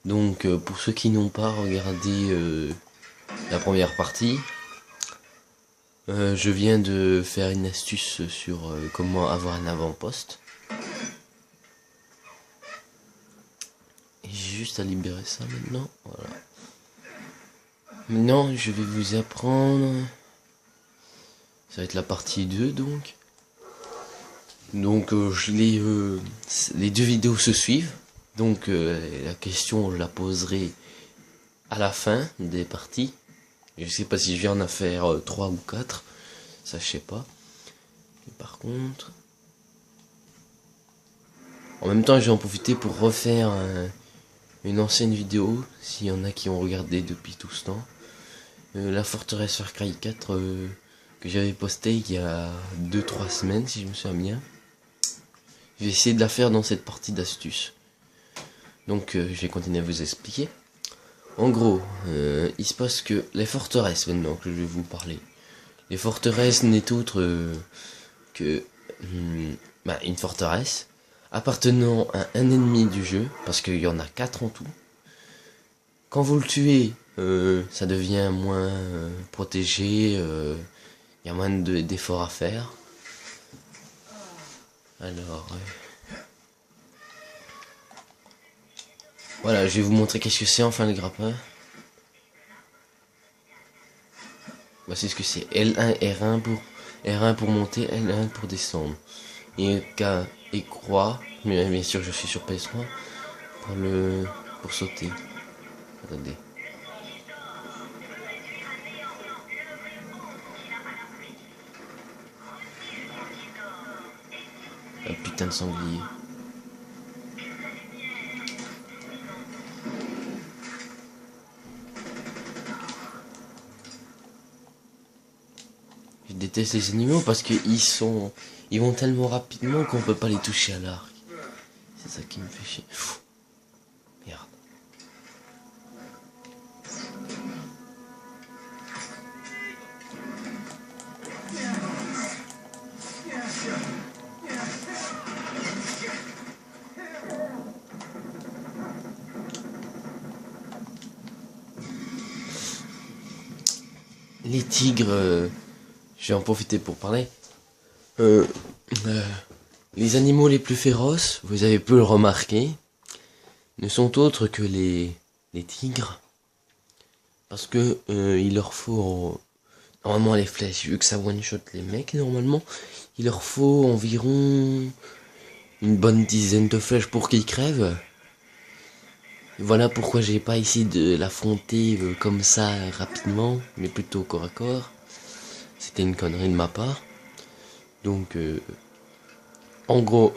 Donc pour ceux qui n'ont pas regardé la première partie, je viens de faire une astuce sur comment avoir un avant-poste. Et j'ai juste à libérer ça maintenant. Voilà. Maintenant je vais vous apprendre. Ça va être la partie 2 donc. Donc les deux vidéos se suivent. Donc la question je la poserai à la fin des parties. Je sais pas si je viens en faire 3 ou 4. Ça je sais pas. Mais par contre. En même temps je vais en profiter pour refaire une ancienne vidéo. S'il y en a qui ont regardé depuis tout ce temps. La forteresse Far Cry 4 que j'avais posté il y a 2-3 semaines si je me souviens bien. Je vais essayer de la faire dans cette partie d'astuce. Donc je vais continuer à vous expliquer. En gros, il se passe que les forteresses maintenant que je vais vous parler. Les forteresses n'est autre que une forteresse appartenant à un ennemi du jeu, parce qu'il y en a 4 en tout. Quand vous le tuez, ça devient moins protégé, il y a moins d'efforts à faire. Alors, voilà, je vais vous montrer qu'est-ce que c'est enfin le grappin. Voici ce que c'est. L1, R1 pour monter, L1 pour descendre. Et K et croix, mais bien sûr je suis sur PS3 pour sauter. Attendez. Un putain de sanglier. Je déteste les animaux parce que ils vont tellement rapidement qu'on peut pas les toucher à l'arc. C'est ça qui me fait chier. Merde. Les tigres, je vais en profiter pour parler. Les animaux les plus féroces, vous avez pu le remarquer, ne sont autres que les tigres. Parce que il leur faut normalement les flèches, vu que ça one-shot les mecs normalement, il leur faut environ une bonne dizaine de flèches pour qu'ils crèvent. Voilà pourquoi j'ai pas essayé de l'affronter comme ça rapidement, mais plutôt corps à corps. C'était une connerie de ma part. Donc, en gros,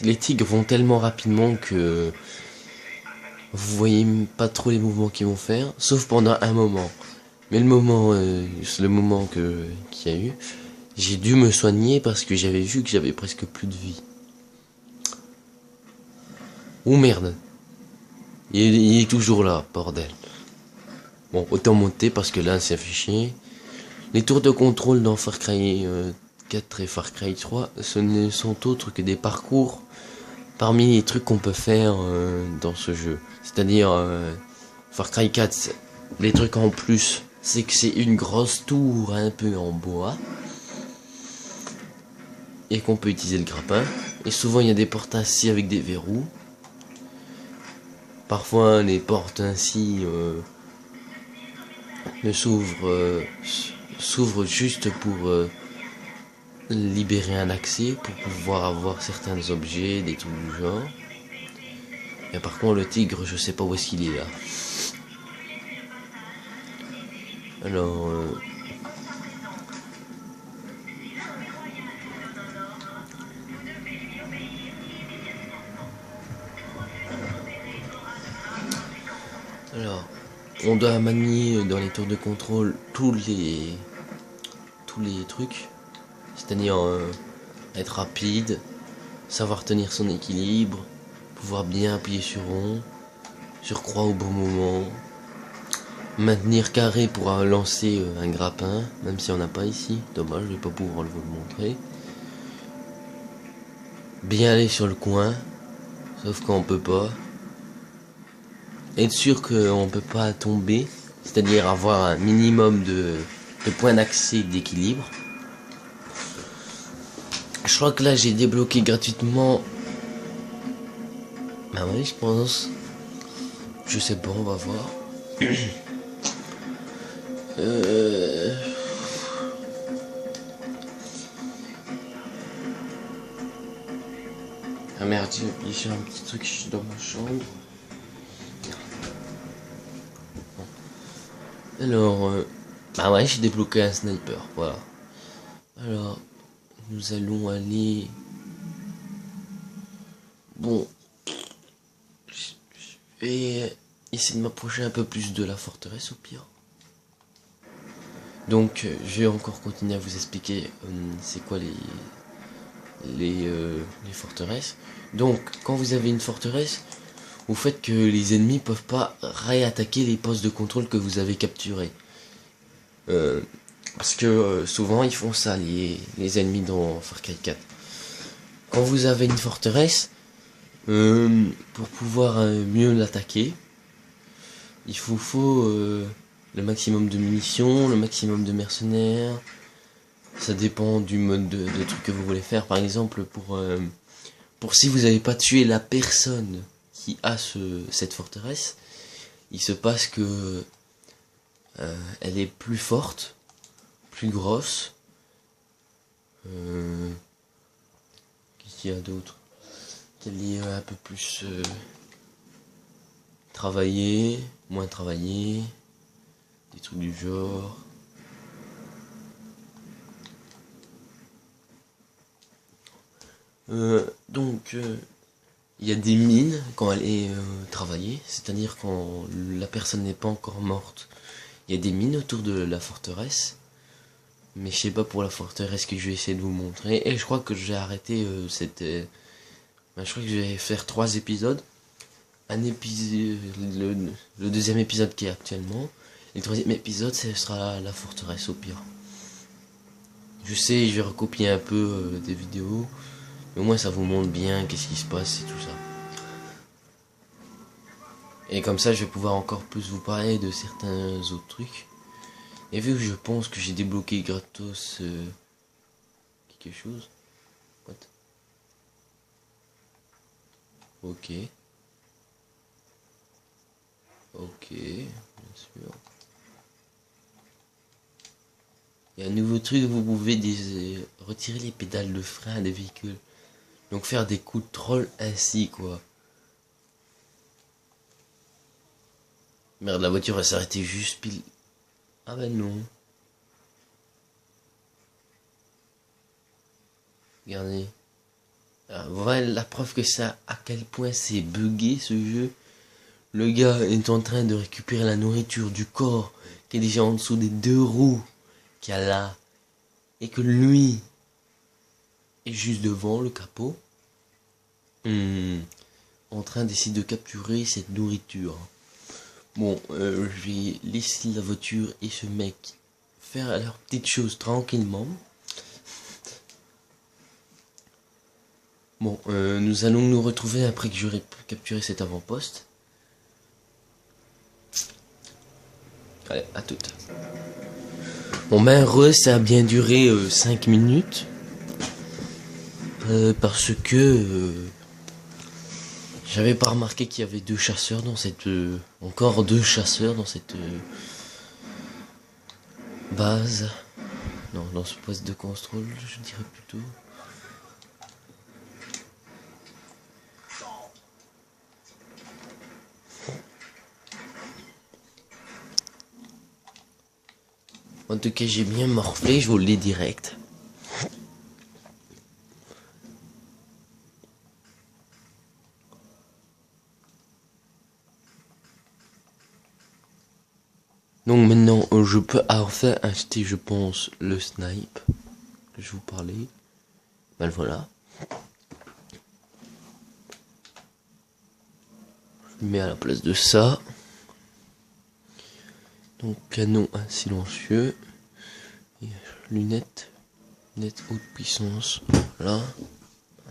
les tigres vont tellement rapidement que vous voyez pas trop les mouvements qu'ils vont faire, sauf pendant un moment. Mais le moment qu'il y a eu, j'ai dû me soigner parce que j'avais vu que j'avais presque plus de vie. Oh merde. Il est toujours là, bordel. Bon, autant monter parce que là, c'est affiché. Les tours de contrôle dans Far Cry 4 et Far Cry 3, ce ne sont autres que des parcours parmi les trucs qu'on peut faire dans ce jeu. C'est-à-dire, Far Cry 4, les trucs en plus, c'est que c'est une grosse tour un peu en bois. Et qu'on peut utiliser le grappin. Et souvent, il y a des portes ainsi avec des verrous. Parfois, les portes ainsi ne s'ouvrent juste pour libérer un accès, pour pouvoir avoir certains objets, des trucs du genre. Et par contre, le tigre, je sais pas où est-ce qu'il est là. Alors, on doit manier dans les tours de contrôle tous les trucs, c'est-à-dire être rapide, savoir tenir son équilibre, pouvoir bien appuyer sur rond, sur croix au bon moment, maintenir carré pour lancer un grappin, même si on n'a pas ici, dommage, je vais pas pouvoir vous le montrer. Bien aller sur le coin, Sauf qu'on peut pas. Être sûr qu'on peut pas tomber, c'est-à-dire avoir un minimum de points d'accès et d'équilibre. Je crois que là j'ai débloqué gratuitement. Bah oui, je pense. Je sais pas, on va voir. Ah merde, j'ai un petit truc dans ma chambre. Alors, bah ouais, j'ai débloqué un sniper, voilà. Alors, nous allons aller... Bon, je vais essayer de m'approcher un peu plus de la forteresse au pire. Donc, je vais encore continuer à vous expliquer c'est quoi les forteresses. Donc, quand vous avez une forteresse, vous faites que les ennemis peuvent pas réattaquer les postes de contrôle que vous avez capturés. Parce que souvent ils font ça, les ennemis dans Far Cry 4. Quand vous avez une forteresse, pour pouvoir mieux l'attaquer, il vous faut le maximum de munitions, le maximum de mercenaires. Ça dépend du mode de truc que vous voulez faire. Par exemple, pour si vous n'avez pas tué la personne qui a cette forteresse, il se passe que elle est plus forte, plus grosse. Qu'est-ce qu'il y a d'autre? Qu'elle est un peu plus travaillée, moins travaillée, des trucs du genre. Donc, il y a des mines quand elle est travaillée, c'est-à-dire quand la personne n'est pas encore morte. Il y a des mines autour de la forteresse. Mais je sais pas pour la forteresse que je vais essayer de vous montrer. Et je crois que j'ai arrêté je crois que je vais faire 3 épisodes. Un épisode, le deuxième épisode qui est actuellement. Et le troisième épisode, ce sera la forteresse au pire. Je sais, je vais recopier un peu des vidéos. Mais au moins ça vous montre bien qu'est-ce qui se passe et tout ça. Et comme ça, je vais pouvoir encore plus vous parler de certains autres trucs. Et vu que je pense que j'ai débloqué gratos quelque chose. What? Ok. Ok, bien sûr. Il y a un nouveau truc, vous pouvez retirer les pédales de frein des véhicules. Donc faire des coups de troll ainsi quoi. Merde, la voiture elle s'est arrêtée juste pile. Ah ben non. Regardez. Ah, voilà la preuve que ça, à quel point c'est buggé ce jeu. Le gars est en train de récupérer la nourriture du corps qui est déjà en dessous des 2 roues qu'il y a là. Et que lui est juste devant le capot. En train d'essayer de capturer cette nourriture. Bon, je vais laisser la voiture et ce mec faire leurs petites choses tranquillement. Bon, nous allons nous retrouver après que j'aurai capturé cet avant-poste. Allez, à toute. Bon ben, ça a bien duré 5 minutes. Parce que j'avais pas remarqué qu'il y avait 2 chasseurs dans cette... encore 2 chasseurs dans cette base. Non, dans ce poste de contrôle, je dirais plutôt. En tout cas, j'ai bien morflé, je vous le dis direct. Donc maintenant, je peux enfin acheter, je pense, le snipe que je vous parlais. Ben voilà. Je le mets à la place de ça. Donc canon à silencieux. Et lunettes haute puissance. Voilà.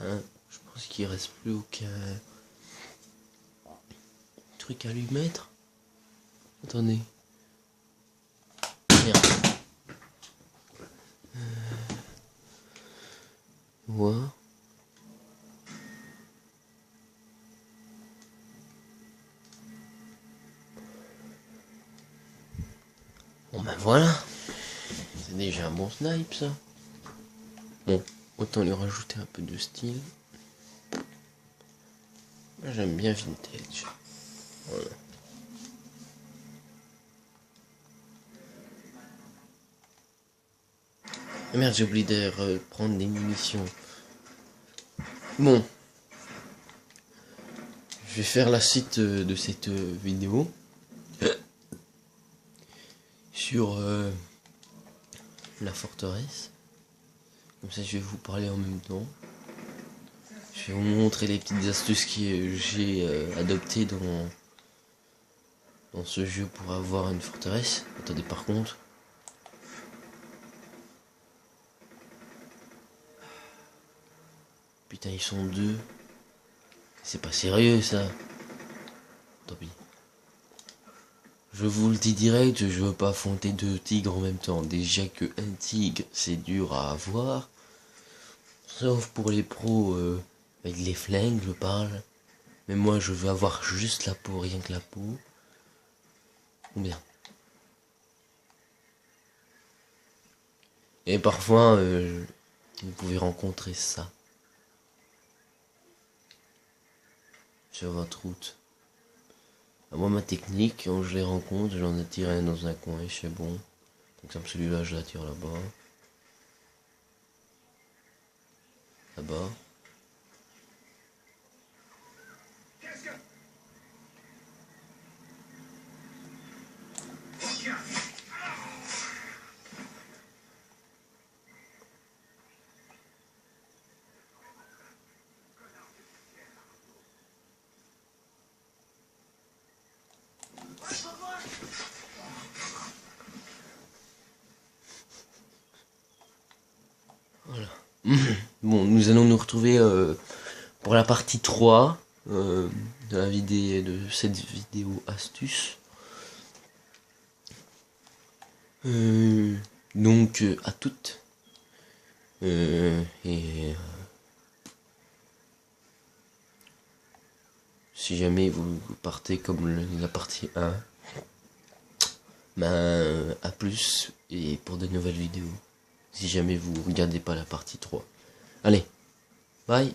Hein, je pense qu'il reste plus aucun truc à lui mettre. Attendez. Merde. Ouais. Bon ben voilà. C'est déjà un bon snipe ça. Bon, autant lui rajouter un peu de style. Moi j'aime bien vintage. Voilà. Ah merde, j'ai oublié de reprendre des munitions. Bon. Je vais faire la suite de cette vidéo. Sur la forteresse. Comme ça je vais vous parler en même temps. Je vais vous montrer les petites astuces que j'ai adoptées dans ce jeu pour avoir une forteresse. Attendez, par contre. Putain, ils sont deux. C'est pas sérieux ça. Tant pis. Je vous le dis direct, je veux pas affronter deux tigres en même temps. Déjà que un tigre, c'est dur à avoir. Sauf pour les pros avec les flingues, je parle. Mais moi, je veux avoir juste la peau, rien que la peau. Ou bien. Et parfois, vous pouvez rencontrer ça. Sur votre route. Moi, ma technique, quand je les rencontre, j'en attire un dans un coin, c'est bon. Comme celui-là, je l'attire là-bas. Là-bas. Voilà. Bon, nous allons nous retrouver pour la partie 3 de cette vidéo astuce. Donc à toutes. Si jamais vous partez comme la partie 1, ben à plus et pour de nouvelles vidéos. Si jamais vous regardez pas la partie 3. Allez, bye.